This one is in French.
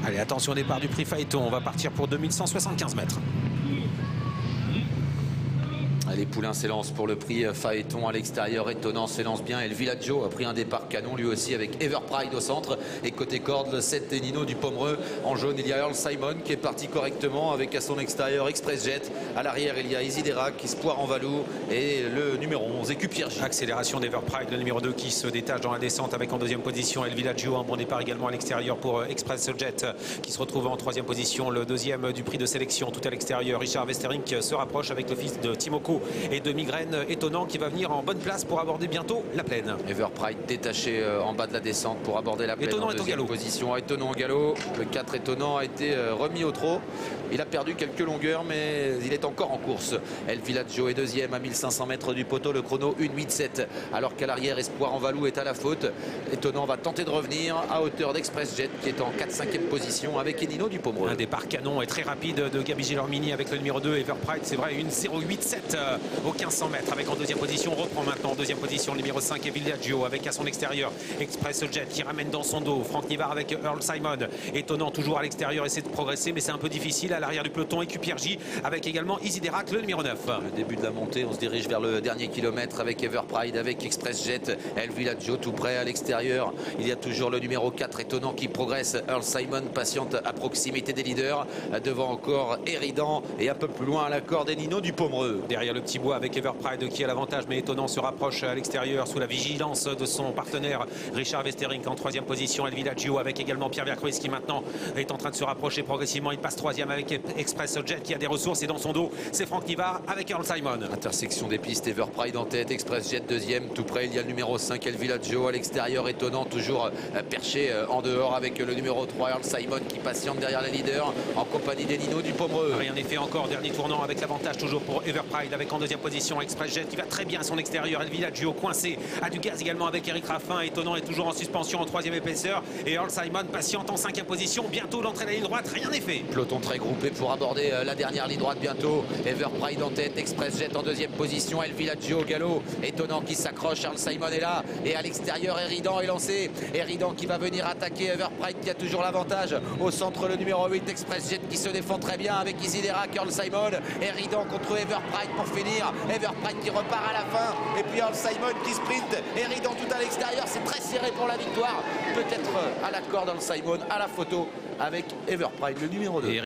Allez, attention au départ du prix Phaéton. On va partir pour 2175 mètres. Les poulains s'élancent pour le prix Phaéton à l'extérieur. Étonnant s'élance bien. El Villaggio a pris un départ canon lui aussi avec Everpride au centre. Et côté corde, le 7 Nino du Pomereux. En jaune, il y a Earl Simon qui est parti correctement avec à son extérieur Express Jet. À l'arrière, il y a Isidera qui Espoir en Valou. Et le numéro 11, Écupiergi. Accélération d'Everpride, le numéro 2 qui se détache dans la descente avec en deuxième position El Villaggio. Un bon départ également à l'extérieur pour Express Jet qui se retrouve en troisième position. Le deuxième du prix de sélection tout à l'extérieur. Richard Westerink se rapproche avec le fils de Timoko et de Migraine. Étonnant qui va venir en bonne place pour aborder bientôt la plaine. Everpride détaché en bas de la descente pour aborder la plaine. Étonnant en deuxième position. Étonnant au galop. Le 4 Étonnant a été remis au trot. Il a perdu quelques longueurs mais il est encore en course. El Villaggio est deuxième à 1500 mètres du poteau. Le chrono 1,87 alors qu'à l'arrière Espoir en Valou est à la faute. Étonnant va tenter de revenir à hauteur d'Express Jet qui est en 4-5e position avec Enino du Pomereux. Un départ canon et très rapide de Gabi Gilormini avec le numéro 2 Everpride. C'est vrai, une 0,87 au 1500 mètres avec en deuxième position. On reprend maintenant en deuxième position le numéro 5 El Villaggio avec à son extérieur Express Jet qui ramène dans son dos Franck Nivard avec Earl Simon. Étonnant toujours à l'extérieur, essaie de progresser mais c'est un peu difficile. À l'arrière du peloton Écupiergi avec également Isidera le numéro 9. Le début de la montée, on se dirige vers le dernier kilomètre avec Everpride, avec Express Jet, El Villaggio tout près à l'extérieur. Il y a toujours le numéro 4 Étonnant qui progresse. Earl Simon patiente à proximité des leaders. Devant encore Eridan et un peu plus loin à la corde Nino du Pomereux. Derrière le petit bois avec Everpride qui a l'avantage mais Étonnant se rapproche à l'extérieur sous la vigilance de son partenaire Richard Westerink en troisième position. El Villaggio avec également Pierre Vercruis qui maintenant est en train de se rapprocher progressivement. Il passe troisième avec Express Jet qui a des ressources et dans son dos c'est Franck Nivard avec Earl Simon. Intersection des pistes, Everpride en tête, Express Jet deuxième. Tout près il y a le numéro 5 El Villaggio à l'extérieur. Étonnant toujours perché en dehors avec le numéro 3 Earl Simon qui patiente derrière les leaders en compagnie des Nino du Pomereux. Rien n'est fait encore, dernier tournant avec l'avantage toujours pour Everpride avec en deuxième position Express Jet qui va très bien à son extérieur. El Villaggio coincé à du gaz également avec Eric Raffin. Étonnant est toujours en suspension en troisième épaisseur et Earl Simon patiente en cinquième position. Bientôt l'entrée de la ligne droite, rien n'est fait. Peloton très groupé pour aborder la dernière ligne droite bientôt. Everpride en tête, Express Jet en deuxième position, El Villaggio au galop. Étonnant qui s'accroche, Earl Simon est là et à l'extérieur Eridan est lancé. Eridan qui va venir attaquer Everpride qui a toujours l'avantage. Au centre le numéro 8 Express Jet qui se défend très bien avec Isidera, Earl Simon. Eridan contre Everpride pour finir. Everpride qui repart à la fin et puis Earl Simon qui sprint. Eridan tout à l'extérieur, c'est très serré pour la victoire. Peut-être à la corde Earl Simon à la photo avec Everpride le numéro 2.